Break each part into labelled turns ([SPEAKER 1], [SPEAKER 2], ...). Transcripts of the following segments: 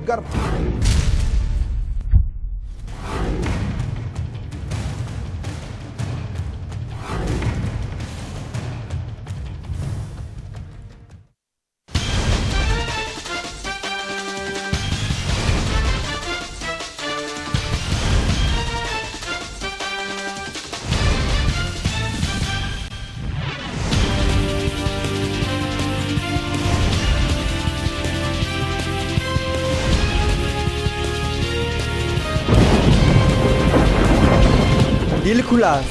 [SPEAKER 1] गर्म।
[SPEAKER 2] दिलखुलास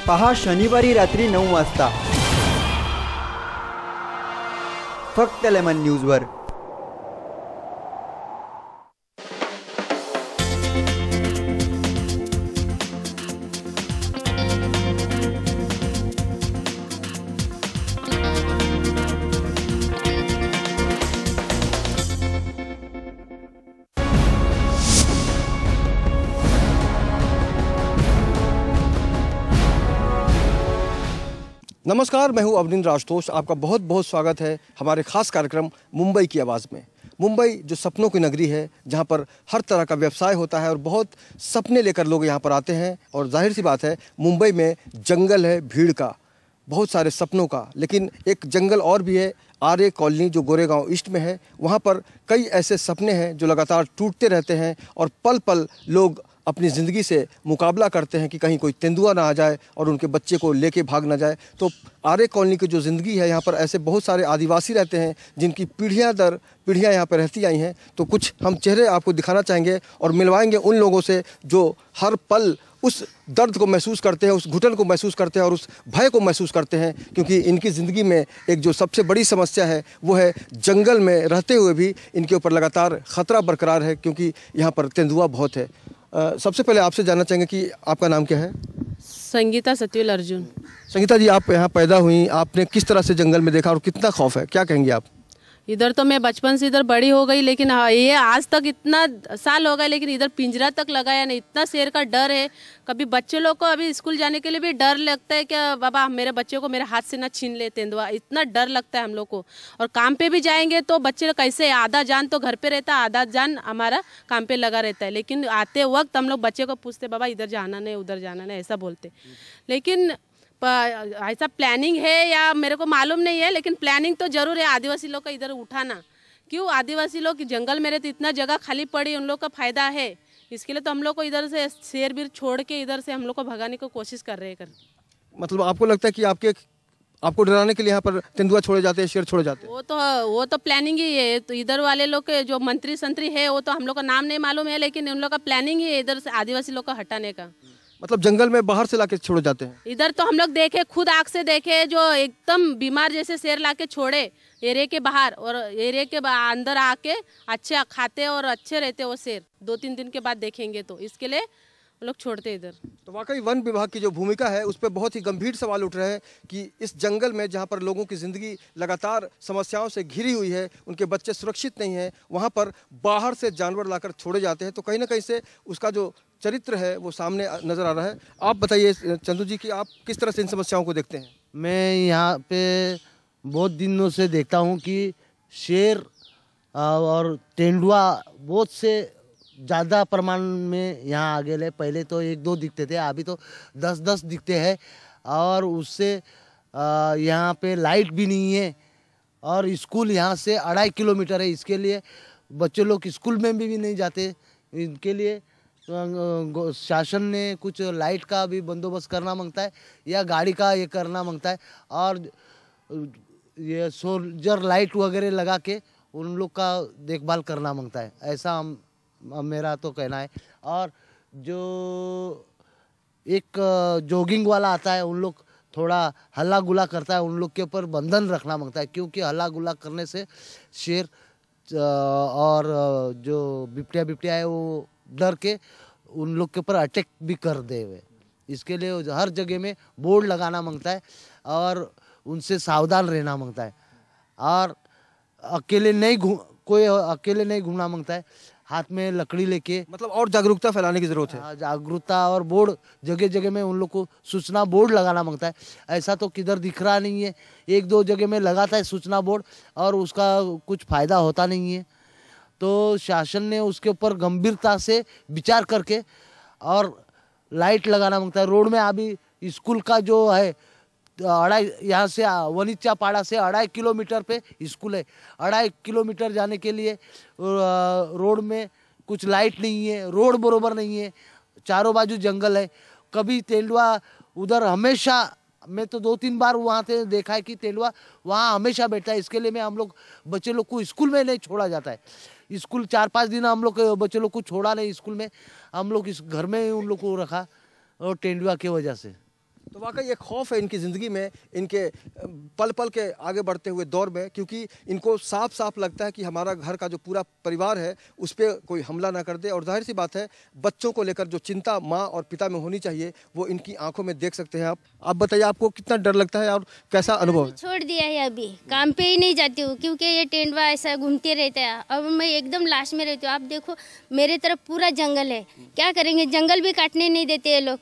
[SPEAKER 2] पहा शनिवारी रात्री 9 वाजता फक्त लेमन न्यूजवर।
[SPEAKER 1] नमस्कार, मैं हूं अवनींद्र आशुतोष। आपका बहुत बहुत स्वागत है हमारे खास कार्यक्रम मुंबई की आवाज़ में। मुंबई जो सपनों की नगरी है, जहां पर हर तरह का व्यवसाय होता है और बहुत सपने लेकर लोग यहां पर आते हैं। और जाहिर सी बात है, मुंबई में जंगल है भीड़ का, बहुत सारे सपनों का। लेकिन एक जंगल और भी है, आर्य कॉलोनी जो गोरेगांव ईस्ट में है। वहाँ पर कई ऐसे सपने हैं जो लगातार टूटते रहते हैं और पल पल लोग अपनी ज़िंदगी से मुकाबला करते हैं कि कहीं कोई तेंदुआ ना आ जाए और उनके बच्चे को लेके भाग ना जाए। तो आर्य कॉलोनी की जो ज़िंदगी है, यहाँ पर ऐसे बहुत सारे आदिवासी रहते हैं जिनकी पीढ़ियाँ दर पीढ़ियाँ यहाँ पर रहती आई हैं। तो कुछ हम चेहरे आपको दिखाना चाहेंगे और मिलवाएंगे उन लोगों से जो हर पल उस दर्द को महसूस करते हैं, उस घुटन को महसूस करते हैं और उस भय को महसूस करते हैं। क्योंकि इनकी ज़िंदगी में एक जो सबसे बड़ी समस्या है वो है जंगल में रहते हुए भी इनके ऊपर लगातार ख़तरा बरकरार है, क्योंकि यहाँ पर तेंदुआ बहुत है। सबसे पहले आपसे जानना चाहेंगे कि आपका नाम क्या है?
[SPEAKER 3] संगीता सत्यवेल अर्जुन।
[SPEAKER 1] संगीता जी, आप यहाँ पैदा हुई, आपने किस तरह से जंगल में देखा और कितना खौफ है, क्या कहेंगे आप?
[SPEAKER 3] इधर तो मैं बचपन से इधर बड़ी हो गई, लेकिन ये आज तक इतना साल हो गए लेकिन इधर पिंजरा तक लगाया नहीं। इतना शेर का डर है। कभी बच्चे लोग को अभी स्कूल जाने के लिए भी डर लगता है कि बाबा मेरे बच्चे को मेरे हाथ से ना छीन ले तेंदुआ। इतना डर लगता है हम लोग को। और काम पे भी जाएंगे तो बच्चे कैसे, आधा जान तो घर पे रहता है, आधा जान हमारा काम पे लगा रहता है। लेकिन आते वक्त हम लोग बच्चे को पूछते, बाबा इधर जाना नहीं उधर जाना नहीं, ऐसा बोलते। लेकिन ऐसा प्लानिंग है या मेरे को मालूम नहीं है, लेकिन प्लानिंग तो जरूर है आदिवासी लोग का इधर उठाना। क्यों आदिवासी लोग जंगल में रहते, इतना जगह खाली पड़ी, उन लोग का फायदा है। इसके लिए तो हम लोग को इधर से शेर बीर छोड़ के इधर से हम लोग को भगाने की कोशिश कर रहे हैं।
[SPEAKER 1] मतलब आपको लगता है कि आपको डराने के लिए यहाँ पर तेंदुआ छोड़े जाते हैं, शेर छोड़े जाते हैं?
[SPEAKER 3] वो तो प्लानिंग ही है। तो इधर वाले लोग के जो मंत्री संतरी है वो तो हम लोग का नाम नहीं मालूम है, लेकिन उन लोग का प्लानिंग ही है इधर से आदिवासी लोग को हटाने का।
[SPEAKER 1] मतलब जंगल में बाहर से लाके छोड़े जाते हैं?
[SPEAKER 3] इधर तो हम लोग देखे, खुद आँख से देखे, जो एकदम बीमार जैसे शेर लाके छोड़े एरिया के बाहर, और एरिया के अंदर आके अच्छे खाते और अच्छे रहते वो शेर। 2-3 दिन के बाद देखेंगे तो इसके लिए लोग छोड़ते इधर।
[SPEAKER 1] तो वाकई वन विभाग की जो भूमिका है उस पर बहुत ही गंभीर सवाल उठ रहे हैं कि इस जंगल में जहाँ पर लोगों की ज़िंदगी लगातार समस्याओं से घिरी हुई है, उनके बच्चे सुरक्षित नहीं हैं, वहाँ पर बाहर से जानवर लाकर छोड़े जाते हैं। तो कहीं ना कहीं से उसका जो चरित्र है वो सामने नज़र आ रहा है। आप बताइए चंदू जी कि आप किस तरह से इन समस्याओं को देखते हैं?
[SPEAKER 4] मैं यहाँ पे बहुत दिनों से देखता हूँ कि शेर और तेंदुआ बहुत से ज़्यादा प्रमाण में यहाँ आ गए। पहले तो 1-2 दिखते थे, अभी तो 10-10 दिखते हैं। और उससे यहाँ पे लाइट भी नहीं है और स्कूल यहाँ से 2.5 किलोमीटर है। इसके लिए बच्चे लोग स्कूल में भी नहीं जाते। इनके लिए शासन ने कुछ लाइट का भी बंदोबस्त करना मांगता है या गाड़ी का ये करना मांगता है, और ये सोल्जर लाइट वगैरह लगा के उन लोग का देखभाल करना मांगता है। ऐसा मेरा तो कहना है। और जो एक जॉगिंग वाला आता है, उन लोग थोड़ा हल्ला गुला करता है, उन लोग के ऊपर बंधन रखना मांगता है, क्योंकि हल्ला गुला करने से शेर और जो बिपटिया है वो डर के उन लोग के ऊपर अटैक भी कर दे हुए। इसके लिए हर जगह में बोर्ड लगाना मांगता है और उनसे सावधान रहना मांगता है। और कोई अकेले नहीं घूमना मांगता है। हाथ में लकड़ी लेके।
[SPEAKER 1] मतलब और जागरूकता फैलाने की जरूरत है।
[SPEAKER 4] हाँ, जागरूकता और बोर्ड जगह जगह में उन लोग को सूचना बोर्ड लगाना मांगता है। ऐसा तो किधर दिख रहा नहीं है, एक दो जगह में लगाता है सूचना बोर्ड और उसका कुछ फायदा होता नहीं है। तो शासन ने उसके ऊपर गंभीरता से विचार करके और लाइट लगाना मांगता है। रोड में अभी स्कूल का जो है 2.5 यहाँ से वनिचा पाड़ा से 2.5 किलोमीटर पे स्कूल है। 2.5 किलोमीटर जाने के लिए रोड में कुछ लाइट नहीं है, रोड बरोबर नहीं है, चारों बाजू जंगल है। कभी तेंदुआ उधर हमेशा, मैं तो 2-3 बार वहाँ से देखा है कि तेंदुआ वहाँ हमेशा बैठता है। इसके लिए मैं हम लोग बच्चे लोग को स्कूल में नहीं छोड़ा जाता है। स्कूल 4-5 दिन हम लोग बच्चे लोग को छोड़ा नहीं स्कूल में, हम लोग इस घर में उन लोग को रखा और तेंदुआ की वजह से।
[SPEAKER 1] तो वाकई एक खौफ है इनकी ज़िंदगी में, इनके पल पल के आगे बढ़ते हुए दौर में, क्योंकि इनको साफ साफ लगता है कि हमारा घर का जो पूरा परिवार है उस पर कोई हमला ना कर दे। और जाहिर सी बात है, बच्चों को लेकर जो चिंता माँ और पिता में होनी चाहिए वो इनकी आंखों में देख सकते हैं आप बताइए, आपको कितना डर लगता है और कैसा अनुभव है?
[SPEAKER 5] छोड़ दिया है, अभी काम पे ही नहीं जाती हूँ क्योंकि ये तेंदुआ ऐसा घूमते रहता है। अब मैं एकदम लास्ट में रहती हूँ। आप देखो मेरे तरफ पूरा जंगल है, क्या करेंगे, जंगल भी काटने नहीं देते ये लोग।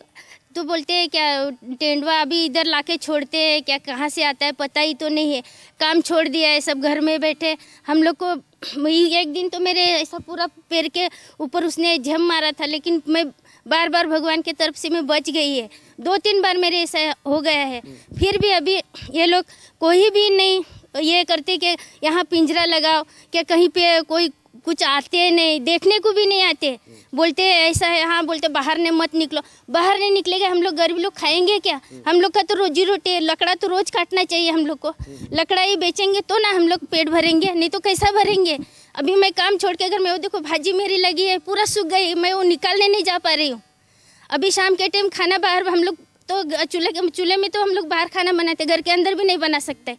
[SPEAKER 5] तो बोलते हैं क्या तेंदुआ अभी इधर लाके छोड़ते हैं क्या, कहाँ से आता है पता ही तो नहीं है। काम छोड़ दिया है, सब घर में बैठे। हम लोग को एक दिन तो मेरे ऐसा पूरा पैर के ऊपर उसने झम मारा था, लेकिन मैं बार बार भगवान की तरफ से मैं बच गई है। 2-3 बार मेरे ऐसा हो गया है। फिर भी अभी ये लोग कोई भी नहीं ये करते कि यहाँ पिंजरा लगाओ, क्या कहीं पे कोई कुछ आते नहीं, देखने को भी नहीं आते। बोलते ऐसा है, हाँ बोलते बाहर ने मत निकलो। बाहर नहीं निकलेगा, हम लोग गरीब लोग खाएंगे क्या? हम लोग का तो रोजी रोटी है, लकड़ा तो रोज काटना चाहिए हम लोग को। लकड़ा ही बेचेंगे तो ना हम लोग पेट भरेंगे, नहीं तो कैसा भरेंगे। अभी मैं काम छोड़ के, अगर मैं वो देखो भाजी मेरी लगी है पूरा सूख गई, मैं वो निकालने नहीं जा पा रही हूँ। अभी शाम के टाइम खाना बाहर, हम लोग तो चूल्हे में तो हम लोग बाहर खाना बनाते, घर के अंदर भी नहीं बना सकते।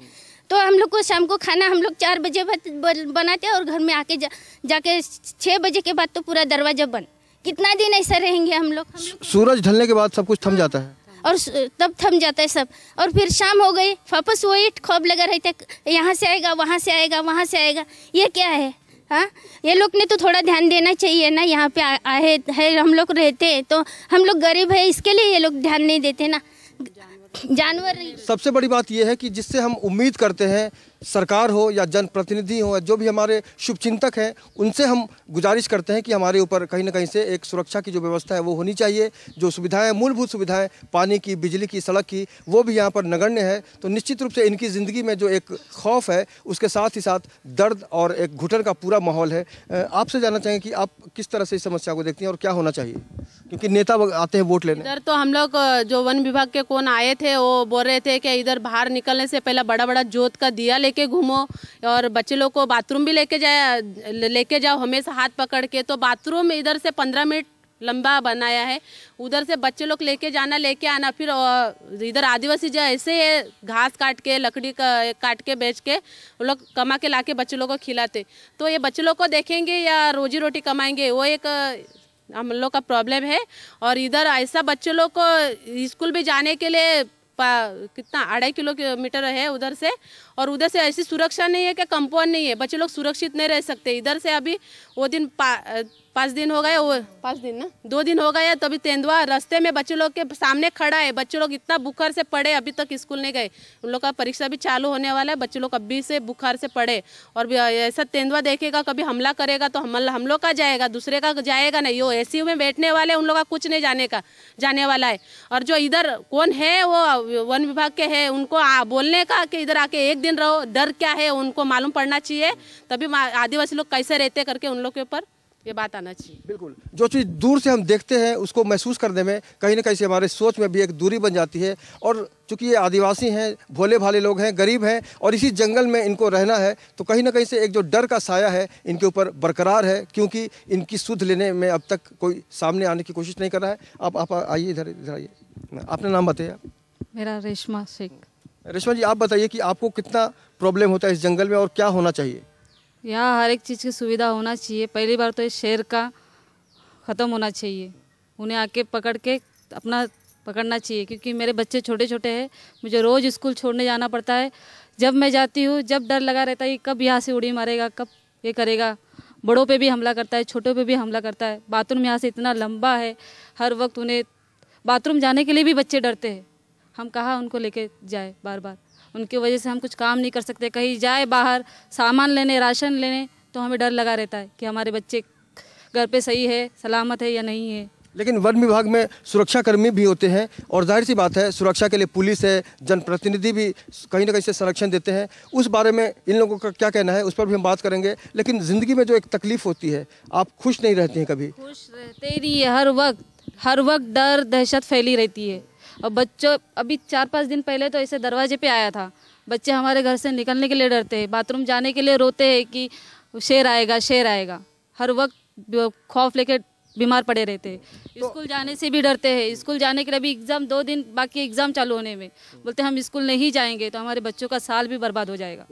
[SPEAKER 5] तो हम लोग को शाम को खाना हम लोग 4 बजे बनाते हैं और घर में आके जाके 6 बजे के बाद तो पूरा दरवाजा बंद। कितना दिन ऐसा रहेंगे हम लोग?
[SPEAKER 1] सूरज ढलने के बाद सब कुछ थम जाता है
[SPEAKER 5] और तब थम जाता है सब। और फिर शाम हो गई, वापस वही खौफ लगा रहता है, यहाँ से आएगा, वहाँ से आएगा, वहाँ से आएगा। ये क्या है? हाँ, ये लोग ने तो थोड़ा ध्यान देना चाहिए ना। यहाँ पे आए है, हम लोग रहते हैं तो हम लोग गरीब है, इसके लिए ये लोग ध्यान नहीं देते ना। जानवर नहीं।
[SPEAKER 1] सबसे बड़ी बात यह है कि जिससे हम उम्मीद करते हैं, सरकार हो या जनप्रतिनिधि हो, जो भी हमारे शुभचिंतक हैं, उनसे हम गुजारिश करते हैं कि हमारे ऊपर कहीं ना कहीं से एक सुरक्षा की जो व्यवस्था है वो होनी चाहिए। जो सुविधाएं, मूलभूत सुविधाएं, पानी की, बिजली की, सड़क की, वो भी यहाँ पर नगण्य है। तो निश्चित रूप से इनकी ज़िंदगी में जो एक खौफ है, उसके साथ ही साथ दर्द और एक घुटन का पूरा माहौल है। आपसे जानना चाहेंगे कि आप किस तरह से इस समस्या को देखती हैं और क्या होना चाहिए, क्योंकि नेता आते हैं वोट लेने।
[SPEAKER 3] इधर तो हम लोग जो वन विभाग के कौन आए थे वो बोल रहे थे कि इधर बाहर निकलने से पहले बड़ा बड़ा जोत का दिया लेके घूमो और बच्चे लोग को बाथरूम भी लेके जाओ हमेशा हाथ पकड़ के। तो बाथरूम इधर से 15 मिनट लंबा बनाया है, उधर से बच्चे लोग लेके जाना लेके आना। फिर इधर आदिवासी जो ऐसे घास काट के, लकड़ी का काट के बेच के वो लोग कमा के लाके बच्चे लोग को खिलाते। तो ये बच्चे लोग को देखेंगे या रोजी रोटी कमाएंगे, वो एक हम लोग का प्रॉब्लम है। और इधर ऐसा बच्चे लोग को स्कूल भी जाने के लिए कितना 2.5 किलोमीटर है उधर से, और उधर से ऐसी सुरक्षा नहीं है कि कंपाउंड नहीं है, बच्चे लोग सुरक्षित नहीं रह सकते। इधर से अभी वो दिन 5 दिन हो गए, वो 5 दिन ना 2 दिन हो गए, तभी तेंदुआ रास्ते में बच्चे लोग के सामने खड़ा है। बच्चे लोग इतना बुखार से पड़े, अभी तक स्कूल नहीं गए। उन लोग का परीक्षा भी चालू होने वाला है, बच्चे लोग अभी से बुखार से पड़े। और ऐसा तेंदुआ देखेगा, कभी हमला करेगा तो हम लोग का जाएगा, दूसरे का जाएगा नहीं। वो एसी में बैठने वाले, उन लोग का कुछ नहीं जाने वाला है। और जो इधर कौन है वो वन विभाग के है, उनको बोलने का कि इधर आके एक दिन रहो, डर क्या है उनको मालूम पड़ना चाहिए। तभी आदिवासी लोग कैसे रहते करके उन लोग के ऊपर ये बात आना चाहिए।
[SPEAKER 1] बिल्कुल, जो चीज़ दूर से हम देखते हैं उसको महसूस करने में कहीं ना कहीं से हमारे सोच में भी एक दूरी बन जाती है। और चूंकि ये आदिवासी हैं, भोले भाले लोग हैं, गरीब हैं और इसी जंगल में इनको रहना है, तो कहीं ना कहीं से एक जो डर का साया है इनके ऊपर बरकरार है, क्योंकि इनकी सुध लेने में अब तक कोई सामने आने की कोशिश नहीं कर रहा है। आप आइए, इधर आइए, अपना नाम बताइए।
[SPEAKER 6] मेरा रेशमा शेख।
[SPEAKER 1] रेशमा जी, आप बताइए कि आपको कितना प्रॉब्लम होता है इस जंगल में और क्या होना चाहिए?
[SPEAKER 6] यहाँ हर एक चीज़ की सुविधा होना चाहिए। पहली बार तो ये शेर का ख़त्म होना चाहिए, उन्हें आके पकड़ के अपना पकड़ना चाहिए, क्योंकि मेरे बच्चे छोटे छोटे हैं, मुझे रोज़ स्कूल छोड़ने जाना पड़ता है। जब मैं जाती हूँ, जब डर लगा रहता है कब यहाँ से उड़ी मारेगा, कब ये करेगा। बड़ों पे भी हमला करता है, छोटों पे भी हमला करता है। बाथरूम यहाँ से इतना लंबा है, हर वक्त उन्हें बाथरूम जाने के लिए भी बच्चे डरते हैं। हम कहाँ उनको लेके जाए, बार बार उनकी वजह से हम कुछ काम नहीं कर सकते। कहीं जाए बाहर सामान लेने, राशन लेने, तो हमें डर लगा रहता है कि हमारे बच्चे घर पे सही है, सलामत है या नहीं है।
[SPEAKER 1] लेकिन वन विभाग में सुरक्षाकर्मी भी होते हैं और जाहिर सी बात है सुरक्षा के लिए पुलिस है, जनप्रतिनिधि भी कहीं ना कहीं से संरक्षण देते हैं। उस बारे में इन लोगों का क्या कहना है उस पर भी हम बात करेंगे। लेकिन ज़िंदगी में जो एक तकलीफ होती है, आप खुश नहीं रहती हैं कभी?
[SPEAKER 6] खुश रहते ही नहीं है, हर वक्त डर दहशत फैली रहती है। और बच्चों, अभी 4-5 दिन पहले तो ऐसे दरवाजे पे आया था, बच्चे हमारे घर से निकलने के लिए डरते हैं, बाथरूम जाने के लिए रोते हैं कि शेर आएगा, शेर आएगा। हर वक्त खौफ लेके बीमार पड़े रहते हैं। स्कूल जाने से भी डरते हैं। स्कूल जाने के लिए अभी एग्ज़ाम 2 दिन बाकी, एग्ज़ाम चालू होने में, बोलते हम स्कूल नहीं जाएंगे तो हमारे बच्चों का साल भी बर्बाद हो जाएगा।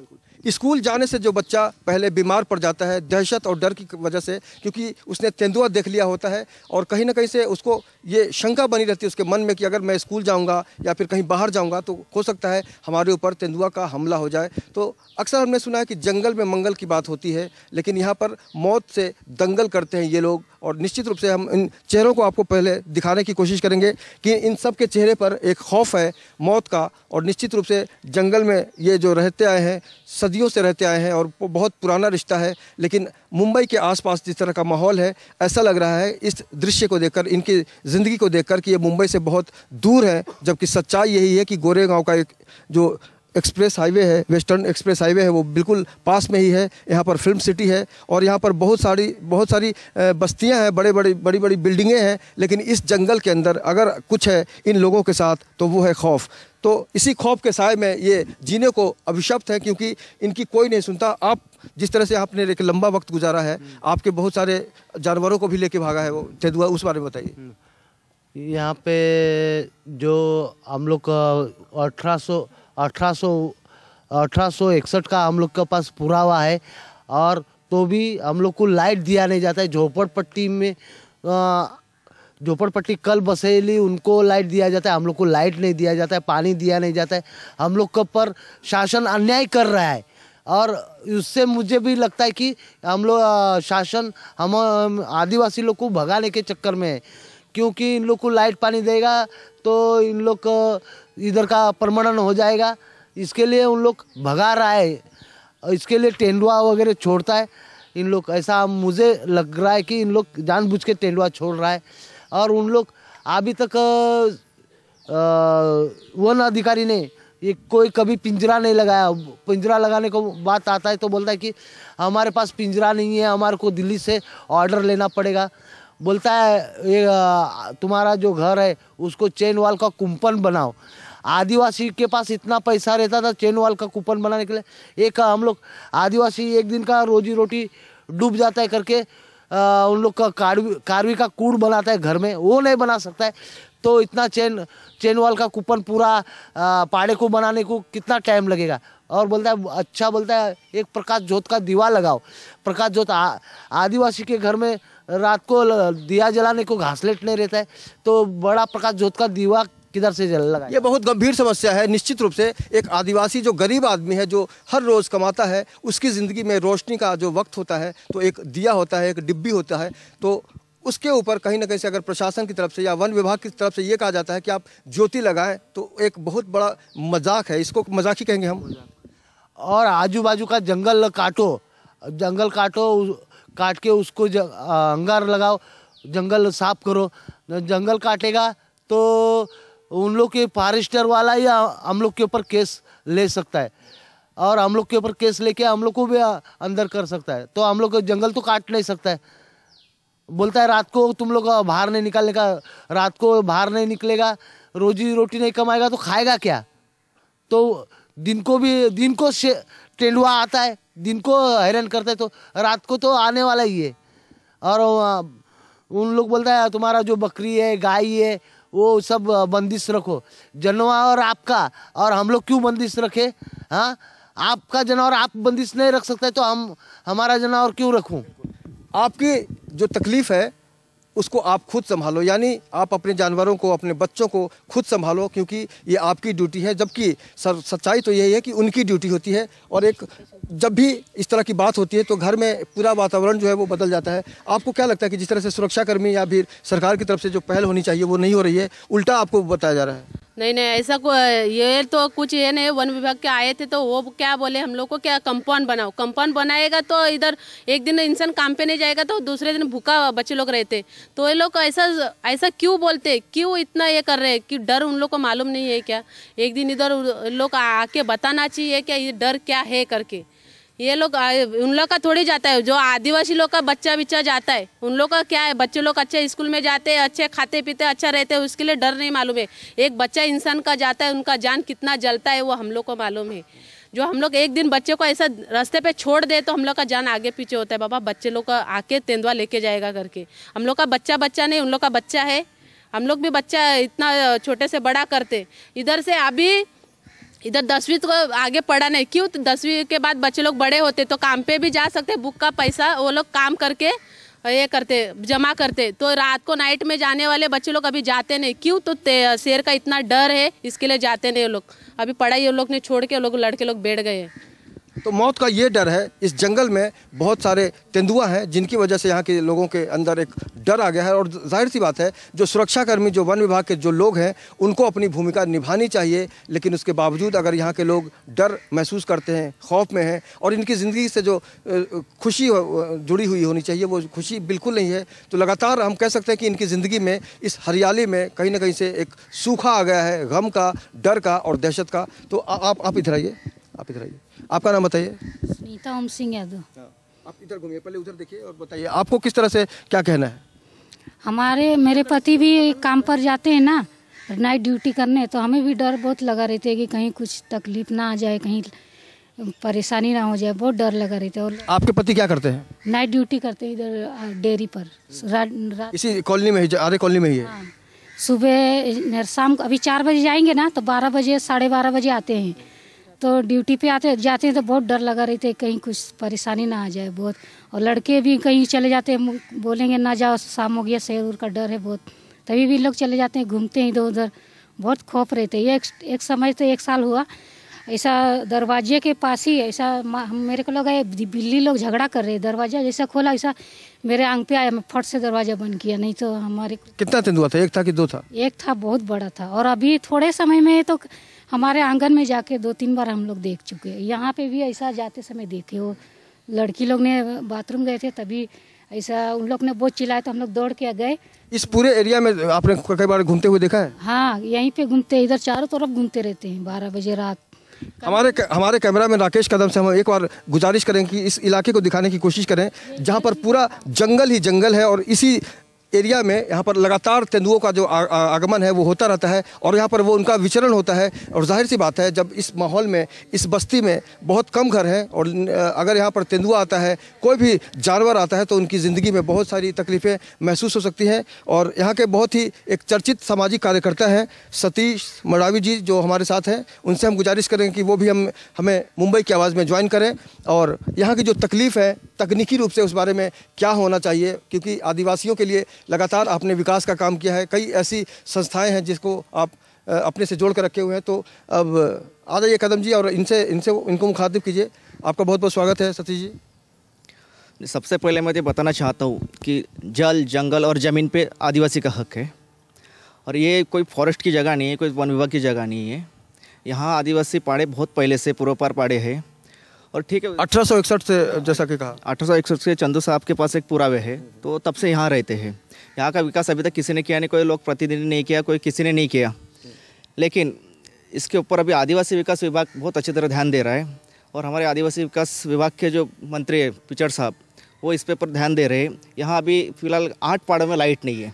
[SPEAKER 1] स्कूल जाने से जो बच्चा पहले बीमार पड़ जाता है दहशत और डर की वजह से, क्योंकि उसने तेंदुआ देख लिया होता है और कहीं ना कहीं से उसको ये शंका बनी रहती है उसके मन में कि अगर मैं स्कूल जाऊंगा या फिर कहीं बाहर जाऊंगा तो हो सकता है हमारे ऊपर तेंदुआ का हमला हो जाए। तो अक्सर हमने सुना है कि जंगल में मंगल की बात होती है, लेकिन यहाँ पर मौत से दंगल करते हैं ये लोग। और निश्चित रूप से हम इन चेहरों को आपको पहले दिखाने की कोशिश करेंगे कि इन सब के चेहरे पर एक खौफ है मौत का। और निश्चित रूप से जंगल में ये जो रहते आए हैं, सदियों से रहते आए हैं और बहुत पुराना रिश्ता है। लेकिन मुंबई के आसपास जिस तरह का माहौल है, ऐसा लग रहा है इस दृश्य को देखकर, इनकी ज़िंदगी को देखकर कि ये मुंबई से बहुत दूर है। जबकि सच्चाई यही है कि गोरेगांव का एक जो एक्सप्रेस हाईवे है, वेस्टर्न एक्सप्रेस हाईवे है, वो बिल्कुल पास में ही है। यहाँ पर फिल्म सिटी है और यहाँ पर बहुत सारी बस्तियाँ हैं, बड़ी बड़ी बिल्डिंगें हैं। लेकिन इस जंगल के अंदर अगर कुछ है इन लोगों के साथ तो वो है खौफ। तो इसी खौफ के साए में ये जीने को अभिशप्त है, क्योंकि इनकी कोई नहीं सुनता। आप जिस तरह से आपने एक लंबा वक्त गुजारा है, आपके बहुत सारे जानवरों को भी लेके भागा है वो तेंदुआ, उस बारे में बताइए।
[SPEAKER 4] यहाँ पे जो हम लोग 1861 का हम लोग के पास पुरावा है, और तो भी हम लोग को लाइट दिया नहीं जाता है। झोपड़पट्टी में झोपड़पट्टी कल बसेली उनको लाइट दिया जाता है, हम लोग को लाइट नहीं दिया जाता है, पानी दिया नहीं जाता है। हम लोग के ऊपर शासन अन्याय कर रहा है और उससे मुझे भी लगता है कि हम लोग शासन हम आदिवासी लोग को भगाने के चक्कर में है, क्योंकि इन लोग को लाइट पानी देगा तो इन लोग इधर का परमाणु हो जाएगा। इसके लिए उन लोग भगा रहा है, इसके लिए तेंदुआ वगैरह छोड़ता है इन लोग। ऐसा मुझे लग रहा है कि इन लोग जानबूझ के तेंदुआ छोड़ रहा है। और उन लोग अभी तक वन अधिकारी ने ये कोई कभी पिंजरा नहीं लगाया। पिंजरा लगाने को बात आता है तो बोलता है कि हमारे पास पिंजरा नहीं है, हमारे को दिल्ली से ऑर्डर लेना पड़ेगा। बोलता है ये तुम्हारा जो घर है उसको चेन वाल का कुंपन बनाओ। आदिवासी के पास इतना पैसा रहता था चेन वाल का कुंपन बनाने के लिए। एक हम लोग आदिवासी एक दिन का रोजी रोटी डूब जाता है करके उन लोग का कारवी का कूड़ बनाता है घर में, वो नहीं बना सकता है। तो इतना चेन वाल का कुंपन पूरा पाड़े को बनाने को कितना टाइम लगेगा। और बोलता है अच्छा, बोलता है एक प्रकाश ज्योत का दीवा लगाओ। प्रकाश ज्योत आदिवासी के घर में रात को दिया जलाने को घासलेट नहीं रहता है, तो बड़ा प्रकाश ज्योत का दीवा किधर से जल लगा।
[SPEAKER 1] ये बहुत गंभीर समस्या है। निश्चित रूप से एक आदिवासी जो गरीब आदमी है, जो हर रोज़ कमाता है, उसकी ज़िंदगी में रोशनी का जो वक्त होता है तो एक दिया होता है, एक डिब्बी होता है। तो उसके ऊपर कहीं ना कहीं से अगर प्रशासन की तरफ से या वन विभाग की तरफ से ये कहा जाता है कि आप ज्योति लगाएं, तो एक बहुत बड़ा मजाक है, इसको मजाक ही कहेंगे हम।
[SPEAKER 4] और आजू बाजू का जंगल काटो, काट के उसको अंगार लगाओ, जंगल साफ करो। जंगल काटेगा तो उन लोग के फॉरेस्टर वाला या हम लोग के ऊपर केस ले सकता है, और हम लोग के ऊपर केस लेके हम लोग को भी अंदर कर सकता है। तो हम लोग जंगल तो काट नहीं सकता है। बोलता है रात को तुम लोग बाहर नहीं निकलने का, रात को बाहर नहीं निकलेगा, रोजी रोटी नहीं कमाएगा तो खाएगा क्या। तो दिन को तेंदुआ आता है, दिन को हैरान करता है, तो रात को तो आने वाला ही है। और उन लोग बोलता है तुम्हारा जो बकरी है, गाय है, वो सब बंदिश रखो। जानवर आपका, और हम लोग क्यों बंदिश रखे? हाँ, आपका जानवर आप बंदिश नहीं रख सकते तो हमारा जानवर क्यों रखूं?
[SPEAKER 1] आपकी जो तकलीफ है उसको आप खुद संभालो, यानी आप अपने जानवरों को, अपने बच्चों को खुद संभालो, क्योंकि ये आपकी ड्यूटी है। जबकि सच्चाई तो यही है कि उनकी ड्यूटी होती है। और एक जब भी इस तरह की बात होती है तो घर में पूरा वातावरण जो है वो बदल जाता है। आपको क्या लगता है कि जिस तरह से सुरक्षाकर्मी या फिर सरकार की तरफ से जो पहल होनी चाहिए वो नहीं हो रही है, उल्टा आपको बताया जा रहा है?
[SPEAKER 3] नहीं नहीं, ऐसा ये तो कुछ ये नहीं। वन विभाग के आए थे तो वो क्या बोले हम लोग को, क्या कंपाउंड बनाओ। कंपाउंड बनाएगा तो इधर एक दिन इंसान काम पे नहीं जाएगा तो दूसरे दिन भूखा बच्चे लोग रहते। तो ये लोग ऐसा क्यों बोलते, क्यों इतना ये कर रहे हैं? कि डर उन लोग को मालूम नहीं है क्या? एक दिन इधर लोग आके बताना चाहिए क्या ये डर क्या है करके। ये लोग उन लोग का थोड़ी जाता है, जो आदिवासी लोग का बच्चा जाता है उन लोग का क्या है। बच्चे लोग अच्छे स्कूल में जाते हैं, अच्छे खाते पीते अच्छा रहते हैं, उसके लिए डर नहीं मालूम है। एक बच्चा इंसान का जाता है, उनका जान कितना जलता है वो हम लोग को मालूम है। जो हम लोग एक दिन बच्चे को ऐसा रास्ते पे छोड़ दे तो हम लोग का जान आगे पीछे होता है। बाबा बच्चे लोग का आके तेंदुआ लेके जाएगा करके। हम लोग का बच्चा नहीं, उन लोग का बच्चा है। हम लोग भी बच्चा इतना छोटे से बड़ा करते। इधर से अभी इधर 10वीं तो आगे पढ़ा नहीं, क्यों? तो 10वीं के बाद बच्चे लोग बड़े होते तो काम पे भी जा सकते। बुक का पैसा वो लोग काम करके ये करते, जमा करते। तो रात को नाइट में जाने वाले बच्चे लोग अभी जाते नहीं, क्यों? तो शेर का इतना डर है, इसके लिए जाते नहीं वो लोग। अभी पढ़ाई वो लोग ने छोड़ के लोग लड़के लोग बैठ गए हैं।
[SPEAKER 1] तो मौत का ये डर है। इस जंगल में बहुत सारे तेंदुआ हैं जिनकी वजह से यहाँ के लोगों के अंदर एक डर आ गया है। और जाहिर सी बात है, जो सुरक्षाकर्मी, जो वन विभाग के जो लोग हैं, उनको अपनी भूमिका निभानी चाहिए। लेकिन उसके बावजूद अगर यहाँ के लोग डर महसूस करते हैं, खौफ में हैं और इनकी ज़िंदगी से जो खुशी जुड़ी हुई होनी चाहिए वो खुशी बिल्कुल नहीं है, तो लगातार हम कह सकते हैं कि इनकी ज़िंदगी में इस हरियाली में कहीं ना कहीं से एक सूखा आ गया है, गम का, डर का और दहशत का। तो आप इधर आइए, आप इधर आइए। आपका नाम बताइए।
[SPEAKER 7] सुनीता ओम सिंह यादव।
[SPEAKER 1] आप इधर घूमिए, पहले उधर देखिए और बताइए आपको किस तरह से क्या कहना है?
[SPEAKER 7] मेरे पति भी काम पर जाते हैं ना, नाइट ड्यूटी करने, तो हमें भी डर बहुत लगा रहते है कि कहीं कुछ तकलीफ ना आ जाए, कहीं परेशानी ना हो जाए, बहुत डर लगा रहता है। और
[SPEAKER 1] आपके पति क्या करते हैं?
[SPEAKER 7] नाइट ड्यूटी करते हैं इधर डेयरी पर, रात
[SPEAKER 1] इसी कॉलोनी में ही, आरे कॉलोनी में ही है?
[SPEAKER 7] हाँ, सुबह शाम अभी 4 बजे जाएंगे ना तो 12 बजे 12:30 बजे आते हैं। तो ड्यूटी पे जाते हैं तो बहुत डर लगा रहते है कहीं कुछ परेशानी ना आ जाए बहुत। और लड़के भी कहीं चले जाते हैं, बोलेंगे ना जाओ शाम हो गया, शेर का डर है बहुत, तभी भी लोग चले जाते हैं, घूमते हैं इधर उधर, बहुत खौफ रहते हैं। एक समय तो 1 साल हुआ ऐसा, दरवाजे के पास ही ऐसा मेरे को लगा बिल्ली लोग झगड़ा कर रहे, दरवाजा जैसा खोला ऐसा मेरे आंग पे आया, मैं फट से दरवाजा बंद किया। नहीं तो हमारे
[SPEAKER 1] कितना तेंदुआ था? 1 था कि 2 था?
[SPEAKER 7] 1 था, बहुत बड़ा था। और अभी थोड़े समय में तो हमारे आंगन में जाके 2-3 बार हम लोग देख चुके हैं। यहाँ पे भी ऐसा जाते समय देखे, वो लड़की लोग ने बाथरूम गए थे तभी ऐसा उन लोग ने बहुत चिल्लाया तो हम लोग दौड़ के गए।
[SPEAKER 1] इस पूरे एरिया में आपने कई बार घूमते हुए देखा है?
[SPEAKER 7] हाँ, यहीं पे घूमते, इधर चारों तरफ घूमते रहते हैं 12 बजे रात।
[SPEAKER 1] हमारे कैमरामैन राकेश कदम से हम एक बार गुजारिश करें कि इस इलाके को दिखाने की कोशिश करें जहां पर पूरा जंगल ही जंगल है और इसी एरिया में यहाँ पर लगातार तेंदुओं का जो आगमन है वो होता रहता है और यहाँ पर वो उनका विचरण होता है। और जाहिर सी बात है, जब इस माहौल में, इस बस्ती में बहुत कम घर हैं और अगर यहाँ पर तेंदुआ आता है, कोई भी जानवर आता है, तो उनकी ज़िंदगी में बहुत सारी तकलीफ़ें महसूस हो सकती हैं। और यहाँ के बहुत ही एक चर्चित सामाजिक कार्यकर्ता हैं सतीश मडावी जी, जो हमारे साथ हैं। उनसे हम गुजारिश करें कि वो भी हमें मुंबई की आवाज़ में ज्वाइन करें और यहाँ की जो तकलीफ़ है तकनीकी रूप से उस बारे में क्या होना चाहिए, क्योंकि आदिवासियों के लिए लगातार आपने विकास का काम किया है, कई ऐसी संस्थाएं हैं जिसको आप अपने से जोड़ कर रखे हुए हैं। तो अब आ जाइए कदम जी और इनको मुखातिब कीजिए। आपका बहुत बहुत स्वागत है सतीश जी।
[SPEAKER 8] सबसे पहले मैं ये बताना चाहता हूँ कि जल, जंगल और ज़मीन पे आदिवासी का हक है और ये कोई फॉरेस्ट की जगह नहीं है, कोई वन विभाग की जगह नहीं है। यहाँ आदिवासी पाड़े बहुत पहले से पूर्वपार पाड़े हैं और ठीक है
[SPEAKER 1] 1861 से, जैसा कि कहा
[SPEAKER 8] 1861 से चंदू साहब के पास एक पुरावे है, तो तब से यहाँ रहते हैं। यहाँ का विकास अभी तक किसी ने किया नहीं, कोई लोग प्रतिनिधि नहीं किया, कोई किसी ने नहीं किया। लेकिन इसके ऊपर अभी आदिवासी विकास विभाग बहुत अच्छी तरह ध्यान दे रहा है और हमारे आदिवासी विकास विभाग के जो मंत्री है पिचड़ साहब, वो इस पे पर ध्यान दे रहे हैं। यहाँ अभी फ़िलहाल 8 पाड़ों में लाइट नहीं है,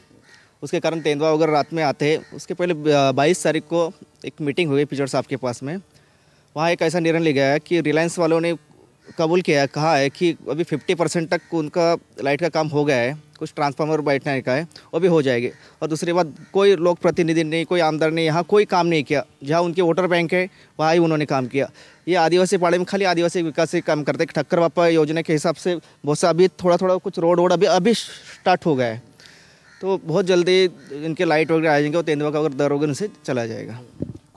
[SPEAKER 8] उसके कारण तेंदुआ वगैरह रात में आते हैं। उसके पहले 22 तारीख को एक मीटिंग हुई पिचड़ साहब के पास में। वहाँ एक ऐसा निर्णय लिया गया है कि रिलायंस वालों ने कबूल किया है, कहा है कि अभी 50% तक उनका लाइट का काम हो गया है, कुछ ट्रांसफार्मर बैठने का है, वो भी हो जाएगी। और दूसरी बात, कोई लोक प्रतिनिधि नहीं, कोई आमदार नहीं, यहाँ कोई काम नहीं किया। जहाँ उनके वोटर बैंक है वहाँ ही उन्होंने काम किया। ये आदिवासी पाड़े में खाली आदिवासी विकास से काम करते हैं। ठक्कर बापा योजना के हिसाब से बहुत सा अभी थोड़ा कुछ रोड अभी स्टार्ट हो गया है, तो बहुत जल्दी इनके लाइट वगैरह आ जाएंगे और तेंदुआ का अगर दर होगा उनसे चला जाएगा।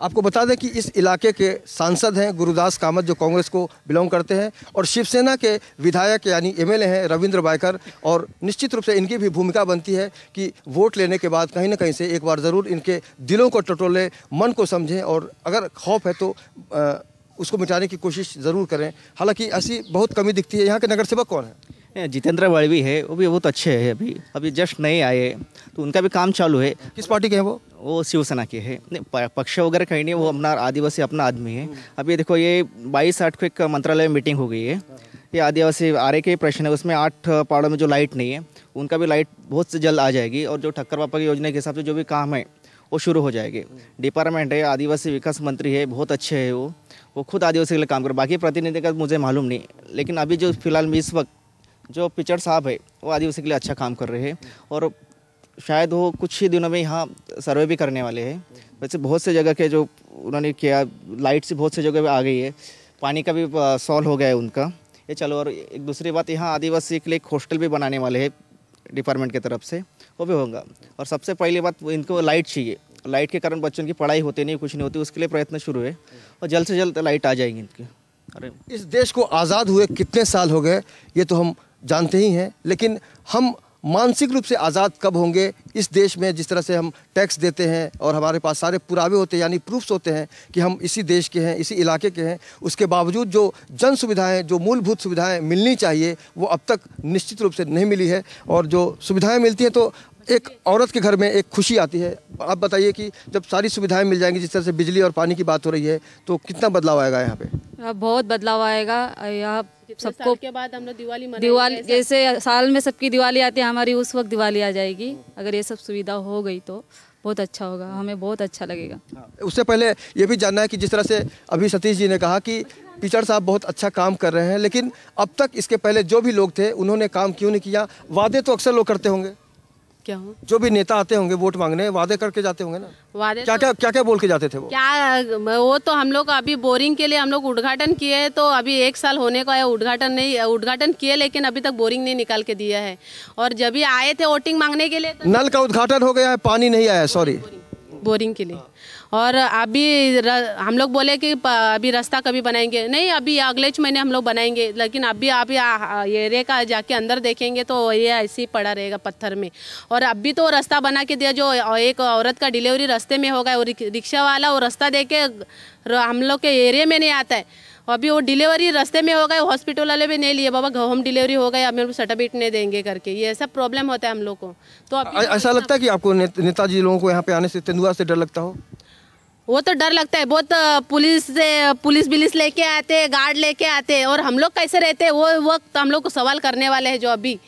[SPEAKER 1] आपको बता दें कि इस इलाके के सांसद हैं गुरुदास कामत, जो कांग्रेस को बिलोंग करते हैं, और शिवसेना के विधायक यानी एमएलए हैं रविंद्र वायकर। और निश्चित रूप से इनकी भी भूमिका बनती है कि वोट लेने के बाद कहीं ना कहीं से एक बार ज़रूर इनके दिलों को टटोलें, मन को समझें, और अगर खौफ है तो उसको मिटाने की कोशिश ज़रूर करें। हालांकि ऐसी बहुत कमी दिखती है। यहाँ के नगर सेवक कौन है?
[SPEAKER 8] जितेंद्र बड़वी है, वो भी बहुत अच्छे हैं। अभी जस्ट नए आए, तो उनका भी काम चालू है।
[SPEAKER 1] किस पार्टी के हैं
[SPEAKER 8] वो शिवसेना के हैं। नहीं, पक्ष वगैरह कहीं नहीं, वो अपना आदिवासी अपना आदमी है। अभी देखो ये 22-8 को एक मंत्रालय में मीटिंग हो गई है। ये आदिवासी आरे के प्रश्न है, उसमें 8 पहाड़ों में जो लाइट नहीं है उनका भी लाइट बहुत से जल्द आ जाएगी। और जो ठक्कर पापा की योजना के हिसाब से जो भी काम है वो शुरू हो जाएगी। डिपार्टमेंट है, आदिवासी विकास मंत्री है, बहुत अच्छे है वो खुद आदिवासी के लिए काम कर। बाकी प्रतिनिधि का मुझे मालूम नहीं, लेकिन अभी जो फिलहाल में इस वक्त जो पिचड़ साहब है वो आदिवासी के लिए अच्छा काम कर रहे हैं। और शायद वो कुछ ही दिनों में यहाँ सर्वे भी करने वाले हैं। वैसे बहुत से जगह के जो उन्होंने किया, लाइट से बहुत से जगह आ गई है, पानी का भी सॉल्व हो गया है उनका, ये चलो। और एक दूसरी बात, यहाँ आदिवासी के लिए एक हॉस्टल भी बनाने वाले हैं डिपार्टमेंट की तरफ से, वो भी होगा। और सबसे पहली बात, इनको लाइट चाहिए। लाइट के कारण बच्चों की पढ़ाई होती नहीं, कुछ नहीं होती, उसके लिए प्रयत्न शुरू है और जल्द से जल्द लाइट आ जाएगी इनकी।
[SPEAKER 1] अरे इस देश को आज़ाद हुए कितने साल हो गए ये तो हम जानते ही हैं, लेकिन हम मानसिक रूप से आज़ाद कब होंगे? इस देश में जिस तरह से हम टैक्स देते हैं और हमारे पास सारे पुरावे होते हैं, यानी प्रूफ्स होते हैं कि हम इसी देश के हैं, इसी इलाके के हैं, उसके बावजूद जो जन सुविधाएँ, जो मूलभूत सुविधाएं मिलनी चाहिए वो अब तक निश्चित रूप से नहीं मिली है। और जो सुविधाएं मिलती हैं तो एक औरत के घर में एक खुशी आती है। आप बताइए कि जब सारी सुविधाएं मिल जाएंगी, जिस तरह से बिजली और पानी की बात हो रही है, तो कितना बदलाव आएगा यहाँ पे?
[SPEAKER 6] बहुत बदलाव आएगा। यहाँ सबको
[SPEAKER 3] के बाद हम लोग
[SPEAKER 6] दिवाली जैसे साल में सबकी दिवाली आती है, हमारी उस वक्त दिवाली आ जाएगी। अगर ये सब सुविधा हो गई तो बहुत अच्छा होगा, हमें बहुत अच्छा लगेगा।
[SPEAKER 1] उससे पहले ये भी जानना है कि जिस तरह से अभी सतीश जी ने कहा कि पिचड़ साहब बहुत अच्छा काम कर रहे हैं, लेकिन अब तक इसके पहले जो भी लोग थे उन्होंने काम क्यों नहीं किया? वादे तो अक्सर लोग करते होंगे,
[SPEAKER 3] क्या हो?
[SPEAKER 1] जो भी नेता आते होंगे वोट मांगने, वादे करके जाते होंगे ना।
[SPEAKER 3] वादे
[SPEAKER 1] क्या बोल के जाते थे वो?
[SPEAKER 3] वो तो हम लोग अभी बोरिंग के लिए हम लोग उद्घाटन किए, तो अभी 1 साल होने को है, उद्घाटन किए, लेकिन अभी तक बोरिंग नहीं निकाल के दिया है। और जब भी आए थे वोटिंग मांगने के लिए,
[SPEAKER 1] नल का उद्घाटन हो गया है, पानी नहीं आया, सॉरी,
[SPEAKER 3] बोरिंग के लिए। और अभी हम लोग बोले कि अभी रास्ता कभी बनाएंगे, नहीं अभी अगले महीने हम लोग बनाएंगे, लेकिन अभी आप एरिया का जाके अंदर देखेंगे तो ये ऐसे ही पड़ा रहेगा पत्थर में। और अभी तो रास्ता बना के दिया, जो एक औरत का डिलीवरी रास्ते में होगा, वो रिक्शा वाला वो रास्ता दे के हम लोग के एरिया में नहीं आता है। अभी वो डिलीवरी रास्ते में हो गए, हॉस्पिटल वाले भी नहीं लिए, बाबा होम डिलीवरी हो गया, मेरे को सर्टिफिकेट नहीं देंगे करके, ये सब प्रॉब्लम होता है हम लोग को। तो
[SPEAKER 1] ऐसा लगता है कि आपको नेताजी लोगों को यहाँ पे आने से, तेंदुआ से डर लगता हो?
[SPEAKER 3] वो तो डर लगता है बहुत। पुलिस लेके आते, गार्ड लेके आते, और हम लोग कैसे रहते हैं वो वक्त हम लोग को सवाल करने वाले हैं। जो अभी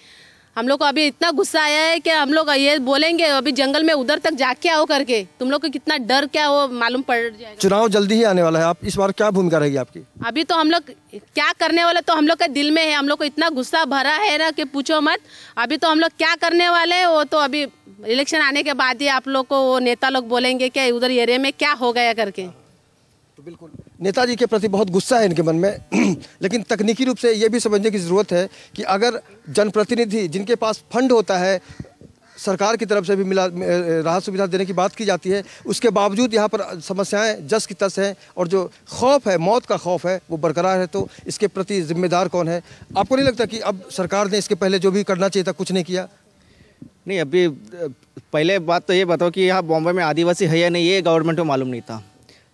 [SPEAKER 3] हम लोग को अभी इतना गुस्सा आया है कि हम लोग ये बोलेंगे अभी जंगल में उधर तक जाके आओ करके, तुम लोग को कितना डर क्या वो मालूम पड़ जाएगा।
[SPEAKER 1] चुनाव जल्दी ही आने वाला है, आप इस बार क्या भूमिका रहेगी आपकी?
[SPEAKER 3] अभी तो हम लोग क्या करने वाले तो हम लोग के दिल में है, हम लोग को इतना गुस्सा भरा है ना कि पूछो मत। अभी तो हम लोग क्या करने वाले हैं वो तो अभी इलेक्शन आने के बाद ही आप लोग को वो नेता लोग बोलेंगे कि उधर एरिया में क्या हो गया करके।
[SPEAKER 1] तो बिल्कुल नेताजी के प्रति बहुत गुस्सा है इनके मन में लेकिन तकनीकी रूप से ये भी समझने की ज़रूरत है कि अगर जनप्रतिनिधि जिनके पास फंड होता है, सरकार की तरफ से भी मिला राहत सुविधा देने की बात की जाती है, उसके बावजूद यहाँ पर समस्याएं जस की तस हैं और जो खौफ है, मौत का खौफ है, वो बरकरार है। तो इसके प्रति जिम्मेदार कौन है? आपको नहीं लगता कि अब सरकार ने इसके पहले जो भी करना चाहिए था कुछ नहीं किया?
[SPEAKER 8] नहीं, अभी पहले बात तो ये बताओ कि यहाँ बॉम्बे में आदिवासी है या नहीं, ये गवर्नमेंट को मालूम नहीं था।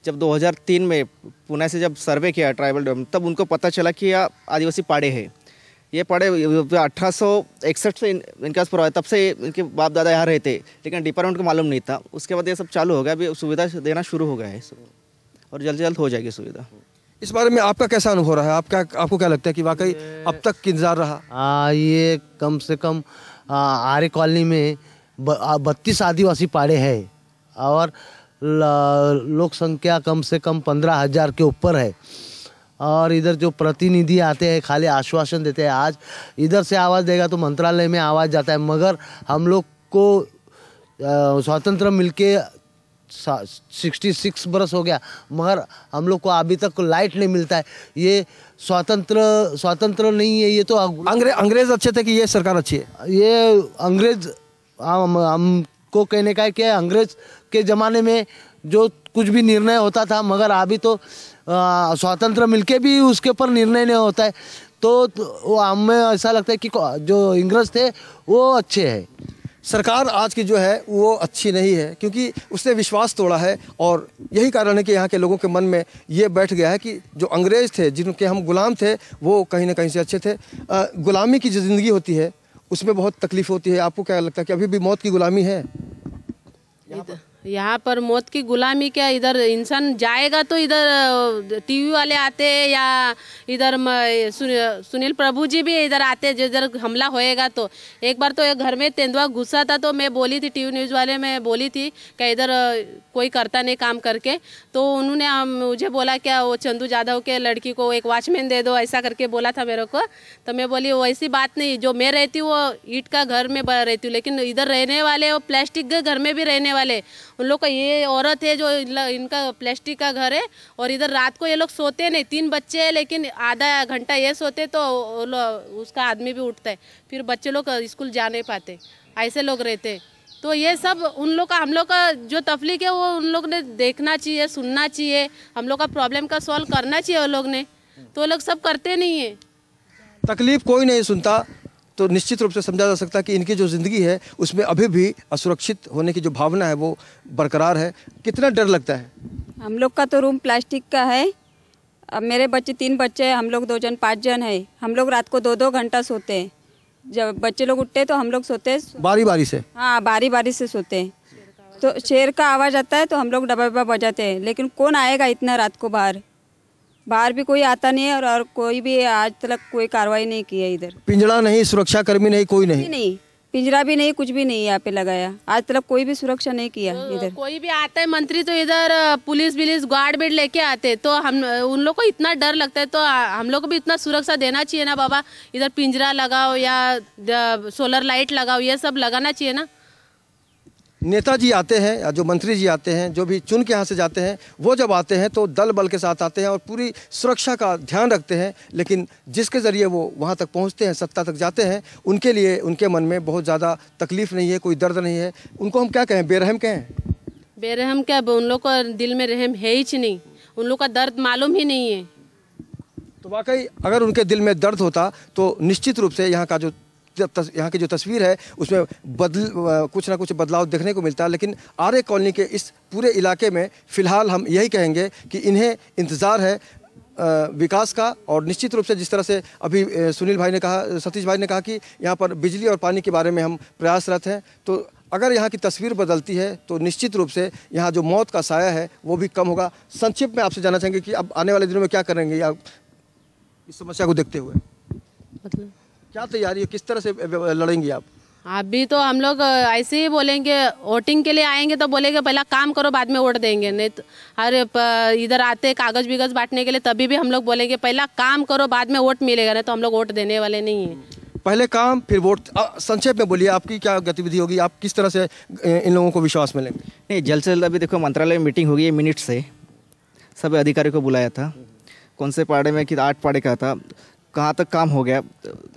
[SPEAKER 8] जब 2003 में पुणे से जब सर्वे किया ट्राइबल डेवलपमेंट, तब उनको पता चला कि यहाँ आदिवासी पाड़े हैं। ये पाड़े 1861 से इनके पास पुराना, तब से इनके बाप दादा यहाँ रहते, लेकिन डिपार्टमेंट को मालूम नहीं था। उसके बाद ये सब चालू हो गया, अभी सुविधा देना शुरू हो गया है सब, और जल्द से जल्द हो जाएगी सुविधा।
[SPEAKER 1] इस बारे में आपका कैसा अनुभव रहा है? आपको क्या लगता है कि वाकई अब तक इंतजार रहा?
[SPEAKER 4] ये कम से कम आर्य कॉलोनी में 32 आदिवासी पाड़े हैं और लोक संख्या कम से कम 15,000 के ऊपर है। और इधर जो प्रतिनिधि आते हैं खाली आश्वासन देते हैं, आज इधर से आवाज़ देगा तो मंत्रालय में आवाज़ जाता है, मगर हम लोग को स्वतंत्र मिलके 66 बरस हो गया, मगर हम लोग को अभी तक लाइट नहीं मिलता है। ये स्वतंत्र नहीं है, ये तो
[SPEAKER 1] अंग्रेज अच्छे थे कि ये सरकार अच्छी है?
[SPEAKER 4] ये अंग्रेज हमको कहने का है कि अंग्रेज के ज़माने में जो कुछ भी निर्णय होता था, मगर अभी तो स्वतंत्र मिलके भी उसके ऊपर निर्णय नहीं होता है। तो वो हमें ऐसा लगता है कि जो इंग्रज थे वो अच्छे हैं।
[SPEAKER 1] सरकार आज की जो है वो अच्छी नहीं है, क्योंकि उसने विश्वास तोड़ा है और यही कारण है कि यहाँ के लोगों के मन में ये बैठ गया है कि जो अंग्रेज़ थे, जिनके हम गुलाम थे, वो कहीं ना कहीं से अच्छे थे। गुलामी की जो ज़िंदगी होती है उसमें बहुत तकलीफ होती है। आपको क्या लगता है कि अभी भी मौत की गुलामी है?
[SPEAKER 3] यहाँ पर मौत की गुलामी क्या, इधर इंसान जाएगा तो इधर टीवी वाले आते हैं या इधर सुनील प्रभु जी भी इधर आते हैं, इधर हमला होएगा तो। एक बार तो घर में तेंदुआ घुसा था, तो मैं बोली थी टीवी न्यूज़ वाले में बोली थी कि इधर कोई करता नहीं काम करके, तो उन्होंने मुझे बोला क्या वो चंदू जाधव के लड़की को एक वॉचमैन दे दो, ऐसा करके बोला था मेरे को। तो मैं बोली वैसी बात नहीं, जो मैं रहती हूँ वो ईंट का घर में रहती हूँ, लेकिन इधर रहने वाले वो प्लास्टिक के घर में भी रहने वाले। उन लोग का ये औरत है जो इनका प्लास्टिक का घर है, और इधर रात को ये लोग सोते नहीं, 3 बच्चे हैं लेकिन आधा घंटा ये सोते तो उसका आदमी भी उठता है, फिर बच्चे लोग स्कूल जा नहीं पाते, ऐसे लोग रहते। तो ये सब उन लोग का, हम लोग का जो तकलीफ है वो उन लोग ने देखना चाहिए, सुनना चाहिए, हम लोग का प्रॉब्लम का सॉल्व करना चाहिए वो लोग ने, तो वो लोग सब करते नहीं है।
[SPEAKER 1] तकलीफ कोई नहीं सुनता तो निश्चित रूप से समझा जा सकता है कि इनकी जो ज़िंदगी है उसमें अभी भी असुरक्षित होने की जो भावना है वो बरकरार है। कितना डर लगता है?
[SPEAKER 9] हम लोग का तो रूम प्लास्टिक का है। अब मेरे बच्चे 3 बच्चे हैं, हम लोग 2 जन 5 जन है। हम लोग रात को 2-2 घंटा सोते हैं, जब बच्चे लोग उठते तो हम लोग सोते हैं
[SPEAKER 1] बारी बारी से।
[SPEAKER 9] हाँ, बारी बारी से सोते हैं। तो शेर का आवाज़ आता है तो हम लोग डब्बा बजाते हैं, लेकिन कौन आएगा इतना रात को बाहर भी कोई आता नहीं है, और कोई भी आज तक कोई कार्रवाई नहीं की है इधर।
[SPEAKER 1] पिंजड़ा नहीं, सुरक्षा कर्मी नहीं, कोई नहीं,
[SPEAKER 9] पिंजरा भी नहीं, कुछ भी नहीं यहाँ पे लगाया, आज तक कोई भी सुरक्षा नहीं किया इधर।
[SPEAKER 3] कोई भी आता है मंत्री तो इधर पुलिस गार्ड लेके आते, तो हम उन लोग को इतना डर लगता है, तो हम लोग को भी इतना सुरक्षा देना चाहिए ना बाबा। इधर पिंजरा लगाओ या सोलर लाइट लगाओ, ये सब लगाना चाहिए ना।
[SPEAKER 1] नेताजी आते हैं या जो मंत्री जी आते हैं, जो भी चुन के यहाँ से जाते हैं, वो जब आते हैं तो दल बल के साथ आते हैं और पूरी सुरक्षा का ध्यान रखते हैं, लेकिन जिसके ज़रिए वो वहाँ तक पहुँचते हैं, सत्ता तक जाते हैं, उनके लिए उनके मन में बहुत ज़्यादा तकलीफ़ नहीं है, कोई दर्द नहीं है। उनको हम क्या कहें, बेरहम कहें?
[SPEAKER 3] बेरहम क्या, उन लोग को दिल में रहम है ही नहीं, उन लोग का दर्द मालूम ही नहीं है।
[SPEAKER 1] तो वाकई अगर उनके दिल में दर्द होता तो निश्चित रूप से यहाँ की जो तस्वीर है उसमें कुछ ना कुछ बदलाव देखने को मिलता है। लेकिन आर्य कॉलोनी के इस पूरे इलाके में फ़िलहाल हम यही कहेंगे कि इन्हें इंतज़ार है विकास का, और निश्चित रूप से जिस तरह से अभी सुनील भाई ने कहा, सतीश भाई ने कहा कि यहाँ पर बिजली और पानी के बारे में हम प्रयासरत हैं, तो अगर यहाँ की तस्वीर बदलती है तो निश्चित रूप से यहाँ जो मौत का साया है वो भी कम होगा। संक्षिप्त में आपसे जानना चाहेंगे कि अब आने वाले दिनों में क्या करेंगे या इस समस्या को देखते हुए
[SPEAKER 3] मतलब
[SPEAKER 1] क्या तैयारी है, किस तरह से लड़ेंगी आप?
[SPEAKER 3] अभी तो हम लोग ऐसे ही बोलेंगे, वोटिंग के लिए आएंगे तो बोलेंगे पहला काम करो बाद में वोट देंगे, नहीं तो अरे इधर आते कागज बिगज बांटने के लिए तभी भी हम लोग बोलेंगे पहला काम करो बाद में वोट मिलेगा, नहीं तो हम लोग वोट देने वाले नहीं हैं।
[SPEAKER 1] पहले काम फिर वोट। संक्षेप में बोलिए, आपकी क्या गतिविधि होगी, आप किस तरह से इन लोगों को विश्वास में लेंगे?
[SPEAKER 8] नहीं, जल्द से जल्द अभी देखो मंत्रालय में मीटिंग हो गई है, मिनट से सभी अधिकारियों को बुलाया था, कौन से पाड़े में कि 8 पाड़े का था, कहाँ तक काम हो गया,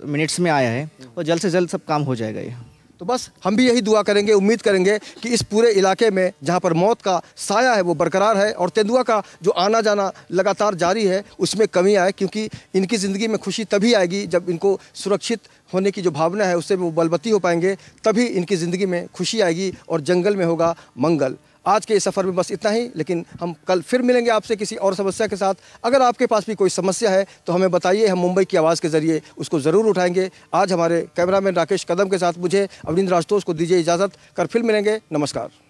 [SPEAKER 8] मिनट्स में आया है, और जल्द से जल्द सब काम हो जाएगा ये।
[SPEAKER 1] तो बस हम भी यही दुआ करेंगे, उम्मीद करेंगे कि इस पूरे इलाके में जहाँ पर मौत का साया है वो बरकरार है और तेंदुआ का जो आना जाना लगातार जारी है उसमें कमी आए, क्योंकि इनकी ज़िंदगी में खुशी तभी आएगी जब इनको सुरक्षित होने की जो भावना है उससे वो बलवती हो पाएंगे, तभी इनकी ज़िंदगी में खुशी आएगी और जंगल में होगा मंगल। आज के इस सफ़र में बस इतना ही, लेकिन हम कल फिर मिलेंगे आपसे किसी और समस्या के साथ। अगर आपके पास भी कोई समस्या है तो हमें बताइए, हम मुंबई की आवाज़ के ज़रिए उसको ज़रूर उठाएंगे। आज हमारे कैमरामैन राकेश कदम के साथ मुझे अवनींद्र राजतोष को दीजिए इजाज़त, कल फिर मिलेंगे। नमस्कार।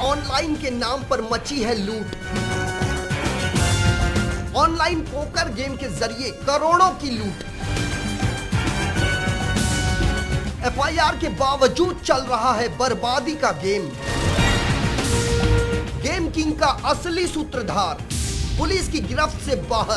[SPEAKER 10] ऑनलाइन के नाम पर मची है लूट। ऑनलाइन पोकर गेम के जरिए करोड़ों की लूट। एफआईआर के बावजूद चल रहा है बर्बादी का गेम। गेम किंग का असली सूत्रधार पुलिस की गिरफ्त से बाहर।